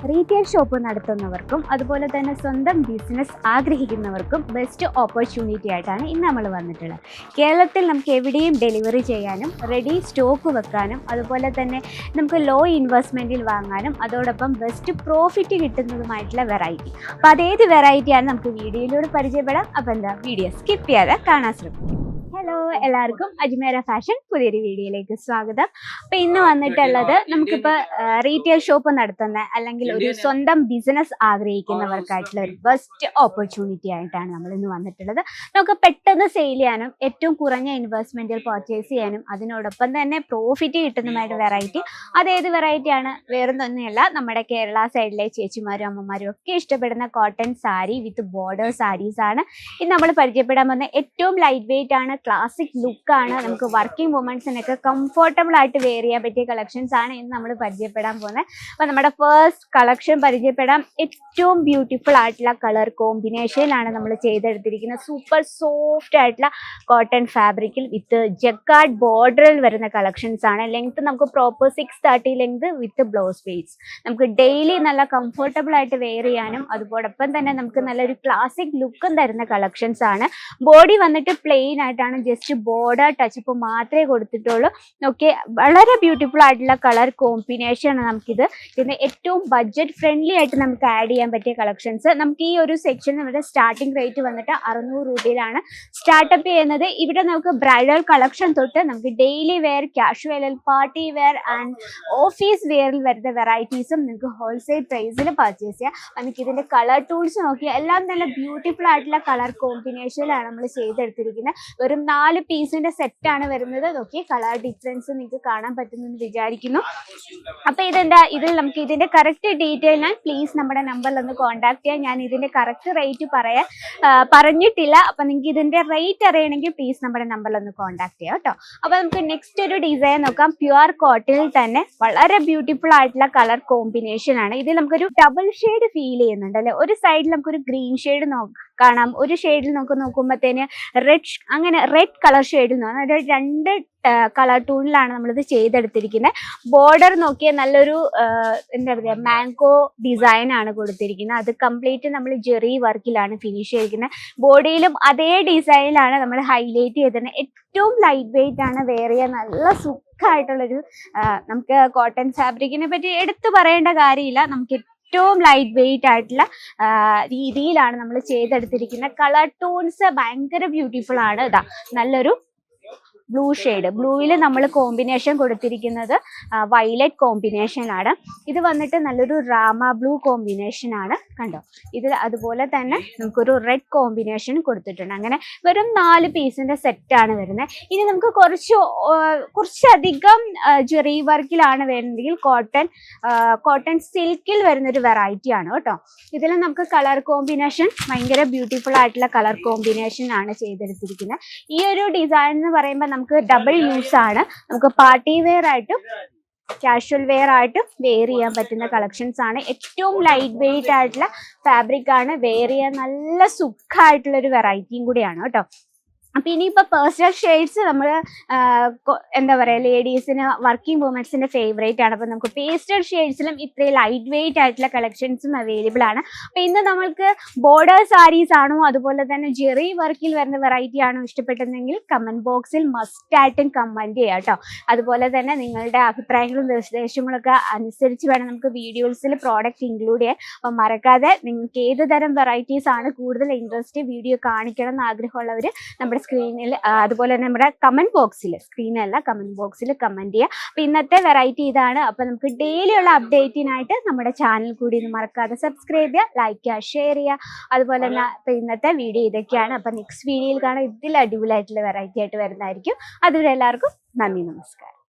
Retail shop നടത്തുന്നവർക്കും അതുപോലെ തന്നെ സ്വന്തം ബിസിനസ് ആഗ്രഹിക്കുന്നവർക്കും ബെസ്റ്റ് ഓപ്പർച്യൂണിറ്റി ആയിട്ടാണ് ഇന്ന് നമ്മൾ വന്നിട്ടുള്ളത്. കേരളത്തിൽ നമുക്ക് എവിടെയും ഡെലിവറി ചെയ്യാനും റെഡി സ്റ്റോക്ക് വെക്കാനും അതുപോലെ തന്നെ നമുക്ക് ലോ ഇൻവെസ്റ്റ്മെൻറ്റിൽ വാങ്ങാനും അതോടൊപ്പം ബെസ്റ്റ് പ്രോഫിറ്റ് കിട്ടുന്നതുമായിട്ടുള്ള വെറൈറ്റി. അപ്പോൾ അതേത് വെറൈറ്റിയാണ് നമുക്ക് വീഡിയോയിലൂടെ പരിചയപ്പെടാം. അപ്പോൾ എന്താ വീഡിയോ സ്കിപ്പ് ചെയ്യാതെ കാണാൻ ശ്രമിക്കും. ഹലോ, എല്ലാവർക്കും അജ്മേര ഫാഷൻ പുതിയൊരു വീഡിയോയിലേക്ക് സ്വാഗതം. അപ്പോൾ ഇന്ന് വന്നിട്ടുള്ളത് നമുക്കിപ്പോൾ റീറ്റെയിൽ ഷോപ്പ് നടത്തുന്ന അല്ലെങ്കിൽ ഒരു സ്വന്തം ബിസിനസ് ആഗ്രഹിക്കുന്നവർക്കായിട്ടുള്ള ഒരു ബെസ്റ്റ് ഓപ്പർച്യൂണിറ്റി ആയിട്ടാണ് നമ്മൾ ഇന്ന് വന്നിട്ടുള്ളത്. നമുക്ക് പെട്ടെന്ന് സെയിൽ ചെയ്യാനും ഏറ്റവും കുറഞ്ഞ ഇൻവെസ്റ്റ്മെൻറ്റിൽ പർച്ചേസ് ചെയ്യാനും അതിനോടൊപ്പം തന്നെ പ്രോഫിറ്റ് കിട്ടുന്നതുമായിട്ട് വെറൈറ്റി. അതേത് വെറൈറ്റിയാണ്? വേറൊന്നൊന്നുമല്ല, നമ്മുടെ കേരള സൈഡിലെ ചേച്ചിമാരും അമ്മമാരും ഒക്കെ ഇഷ്ടപ്പെടുന്ന cotton sari with border saris ആണ് ഇന്ന് നമ്മൾ പരിചയപ്പെടാൻ പോകുന്ന. ഏറ്റവും ലൈറ്റ് വെയിറ്റ് ആണ്, ക്ലാസിക് ലുക്കാണ്, നമുക്ക് വർക്കിംഗ് വുമൻസിനൊക്കെ കംഫർട്ടബിൾ ആയിട്ട് വെയർ ചെയ്യാൻ പറ്റിയ കളക്ഷൻസ് ആണ് ഇന്ന് നമ്മൾ പരിചയപ്പെടാൻ പോകുന്നത്. അപ്പോൾ നമ്മുടെ ഫസ്റ്റ് കളക്ഷൻ പരിചയപ്പെടാം. ഏറ്റവും ബ്യൂട്ടിഫുൾ ആയിട്ടുള്ള കളർ കോമ്പിനേഷനിലാണ് നമ്മൾ ചെയ്തെടുത്തിരിക്കുന്നത്. സൂപ്പർ സോഫ്റ്റ് ആയിട്ടുള്ള കോട്ടൺ ഫാബ്രിക്കിൽ വിത്ത് ജക്കാർഡ് ബോർഡറിൽ വരുന്ന കളക്ഷൻസ് ആണ്. ലെങ്ത് നമുക്ക് proper 630 length with blouse piece. നമുക്ക് ഡെയിലി നല്ല കംഫർട്ടബിൾ ആയിട്ട് വെയർ ചെയ്യാനും അതോടൊപ്പം തന്നെ നമുക്ക് നല്ലൊരു ക്ലാസിക് ലുക്കും തരുന്ന കളക്ഷൻസ് ആണ്. ബോഡി വന്നിട്ട് പ്ലെയിൻ ആയിട്ടാണ്, ജസ്റ്റ് ബോർഡർ ടച്ചപ്പ് മാത്രമേ കൊടുത്തിട്ടുള്ളൂ. ഓക്കെ, വളരെ ബ്യൂട്ടിഫുൾ ആയിട്ടുള്ള കളർ കോമ്പിനേഷൻ ആണ് നമുക്കിത്. ഇതിന് ഏറ്റവും ബഡ്ജറ്റ് ഫ്രണ്ട്ലി ആയിട്ട് നമുക്ക് ആഡ് ചെയ്യാൻ പറ്റിയ കളക്ഷൻസ്. നമുക്ക് ഈ ഒരു സെക്ഷൻ നമ്മുടെ സ്റ്റാർട്ടിംഗ് റേറ്റ് വന്നിട്ട് 600 രൂപയിലാണ് സ്റ്റാർട്ടപ്പ് ചെയ്യുന്നത്. ഇവിടെ നമുക്ക് ബ്രൈഡൽ കളക്ഷൻ തൊട്ട് നമുക്ക് daily wear, casual, party wear and office വെയറിൽ വരുന്ന വെറൈറ്റീസും നിങ്ങൾക്ക് ഹോൾസെയിൽ പ്രൈസിൽ പർച്ചേസ് ചെയ്യാം. നമുക്ക് ഇതിന്റെ കളർ ടൂൾസ് നോക്കി എല്ലാം നല്ല ബ്യൂട്ടിഫുൾ ആയിട്ടുള്ള കളർ കോമ്പിനേഷനിലാണ് നമ്മൾ ചെയ്തെടുത്തിരിക്കുന്നത്. വെറും 4 പീസിന്റെ സെറ്റ് ആണ് വരുന്നത്. നോക്കി, കളർ ഡിഫറൻസ് നിങ്ങൾക്ക് കാണാൻ പറ്റുമെന്ന് വിചാരിക്കുന്നു. അപ്പൊ ഇതിൽ നമുക്ക് ഇതിന്റെ കറക്റ്റ് ഡീറ്റെയിൽ ഞാൻ പ്ലീസ് നമ്മുടെ നമ്പറിൽ ഒന്ന് കോൺടാക്ട് ചെയ്യാം. ഞാൻ ഇതിന്റെ കറക്റ്റ് റേറ്റ് പറഞ്ഞിട്ടില്ല. അപ്പൊ നിങ്ങൾക്ക് ഇതിന്റെ റേറ്റ് അറിയണമെങ്കിൽ പ്ലീസ് നമ്മുടെ നമ്പറിൽ ഒന്ന് കോൺടാക്ട് ചെയ്യാം കേട്ടോ. അപ്പൊ നമുക്ക് നെക്സ്റ്റ് ഒരു ഡിസൈൻ നോക്കാം. പ്യുവർ കോട്ടണിൽ തന്നെ വളരെ ബ്യൂട്ടിഫുൾ ആയിട്ടുള്ള കളർ കോമ്പിനേഷൻ ആണ്. ഇതിൽ നമുക്കൊരു ഡബിൾ ഷെയ്ഡ് ഫീൽ ചെയ്യുന്നുണ്ട് അല്ലെ. ഒരു സൈഡിൽ നമുക്കൊരു ഗ്രീൻ ഷെയ്ഡ് കാണാം, ഒരു ഷെയ്ഡിൽ നമുക്ക് നോക്കുമ്പോഴത്തേന് റെഡ് കളർ ഷെയ്ഡിൽ നിന്ന് 2 കളർ ടൂണിലാണ് നമ്മളിത് ചെയ്തെടുത്തിരിക്കുന്നത്. ബോർഡർ നോക്കിയാൽ നല്ലൊരു എന്താ പറയുക, മാംഗോ ഡിസൈൻ ആണ് കൊടുത്തിരിക്കുന്നത്. അത് കംപ്ലീറ്റ് നമ്മൾ ജെറി വർക്കിലാണ് ഫിനിഷ് ചെയ്തിരിക്കുന്നത്. ബോഡിയിലും അതേ ഡിസൈനിലാണ് നമ്മൾ ഹൈലൈറ്റ് ചെയ്തിരുന്നത്. ഏറ്റവും ലൈറ്റ് വെയിറ്റ് ആണ്, വെയർ ചെയ്യാൻ നല്ല സുഖമായിട്ടുള്ളൊരു, നമുക്ക് കോട്ടൺ ഫാബ്രിക്കിനെ പറ്റി എടുത്തു പറയേണ്ട കാര്യമില്ല. നമുക്ക് ഏറ്റവും ലൈറ്റ് വെയിറ്റ് ആയിട്ടുള്ള രീതിയിലാണ് നമ്മൾ ചെയ്തെടുത്തിരിക്കുന്നത്. കളർ ടൂൺസ് ഭയങ്കര ബ്യൂട്ടിഫുൾ ആണ്. ഇതാ നല്ലൊരു ബ്ലൂ ഷെയ്ഡ്, ബ്ലൂവിൽ നമ്മൾ കോമ്പിനേഷൻ കൊടുത്തിരിക്കുന്നത് വയലറ്റ് കോമ്പിനേഷനാണ്. ഇത് വന്നിട്ട് നല്ലൊരു റാമ ബ്ലൂ കോമ്പിനേഷൻ ആണ്, കണ്ടോ. ഇത് അതുപോലെ തന്നെ നമുക്കൊരു റെഡ് കോമ്പിനേഷൻ കൊടുത്തിട്ടുണ്ട്. അങ്ങനെ വെറും 4 പീസിന്റെ സെറ്റാണ് വരുന്നത്. ഇനി നമുക്ക് കുറച്ചധികം ജെറി വർക്കിലാണ് വരുന്നതെങ്കിൽ കോട്ടൺ സിൽക്കിൽ വരുന്നൊരു വെറൈറ്റി ആണ് കേട്ടോ. ഇതിൽ നമുക്ക് കളർ കോമ്പിനേഷൻ ഭയങ്കര ബ്യൂട്ടിഫുൾ ആയിട്ടുള്ള കളർ കോമ്പിനേഷൻ ആണ് ചെയ്തെടുത്തിരിക്കുന്നത്. ഈ ഒരു ഡിസൈൻ എന്ന് പറയുമ്പോൾ നമുക്ക് ഡബിൾ യൂസ് ആണ്. നമുക്ക് പാർട്ടി വെയർ ആയിട്ടും കാഷ്വൽ വെയർ ആയിട്ടും വെയർ ചെയ്യാൻ പറ്റുന്ന കളക്ഷൻസ് ആണ്. ഏറ്റവും ലൈറ്റ് വെയിറ്റ് ആയിട്ടുള്ള ഫാബ്രിക് ആണ്, വെയർ ചെയ്യാൻ നല്ല സുഖമായിട്ടുള്ള ഒരു വെറൈറ്റിയും കൂടിയാണ് കേട്ടോ. അപ്പം ഇനിയിപ്പോൾ പേഴ്സണൽ ഷെയ്ഡ്സ് നമ്മൾ എന്താ പറയുക, ലേഡീസിന് വർക്കിംഗ് വുമൻസിൻ്റെ ഫേവറേറ്റ് ആണ്. അപ്പം നമുക്ക് പേസ്റ്റൽ ഷെയ്ഡ്സിലും ഇത്രയും ലൈറ്റ് വെയിറ്റ് ആയിട്ടുള്ള കളക്ഷൻസും അവൈലബിൾ ആണ്. അപ്പം ഇന്ന് നമ്മൾക്ക് ബോർഡർ സാരീസ് ആണോ അതുപോലെ തന്നെ ജെറി വർക്കിൽ വരുന്ന വെറൈറ്റി ആണോ ഇഷ്ടപ്പെട്ടതെങ്കിൽ കമൻറ്റ് ബോക്സിൽ മസ്റ്റായിട്ടും കമൻറ്റ് ചെയ്യാം കേട്ടോ. അതുപോലെ തന്നെ നിങ്ങളുടെ അഭിപ്രായങ്ങളും നിർദ്ദേശങ്ങളൊക്കെ അനുസരിച്ച് വേണം നമുക്ക് വീഡിയോസിൽ പ്രോഡക്റ്റ് ഇൻക്ലൂഡ് ചെയ്യാൻ. അപ്പം മറക്കാതെ നിങ്ങൾക്ക് ഏത് തരം വെറൈറ്റീസ് ആണ് കൂടുതൽ ഇൻട്രസ്റ്റ്, വീഡിയോ കാണിക്കണം എന്ന് ആഗ്രഹമുള്ളവർ നമ്മുടെ സ്ക്രീനിൽ അതുപോലെ തന്നെ നമ്മുടെ കമന്റ് ബോക്സിൽ, സ്ക്രീനല്ല കമന്റ് ബോക്സിൽ കമന്റ് ചെയ്യുക. അപ്പൊ ഇന്നത്തെ വെറൈറ്റി ഇതാണ്. അപ്പൊ നമുക്ക് ഡെയിലി ഉള്ള അപ്ഡേറ്റിനായിട്ട് നമ്മുടെ ചാനൽ കൂടി ഒന്ന് മറക്കാതെ സബ്സ്ക്രൈബ് ചെയ്യുക, ലൈക്ക് ചെയ്യുക, ഷെയർ ചെയ്യുക. അതുപോലെ തന്നെ ഇപ്പൊ ഇന്നത്തെ വീഡിയോ ഇതൊക്കെയാണ്. അപ്പൊ നെക്സ്റ്റ് വീഡിയോയിൽ കാണാൻ ഇതിൽ അടിപൊളിയായിട്ടുള്ള വെറൈറ്റി ആയിട്ട് വരുന്നതായിരിക്കും. അതുവരെ എല്ലാവർക്കും നന്ദി, നമസ്കാരം.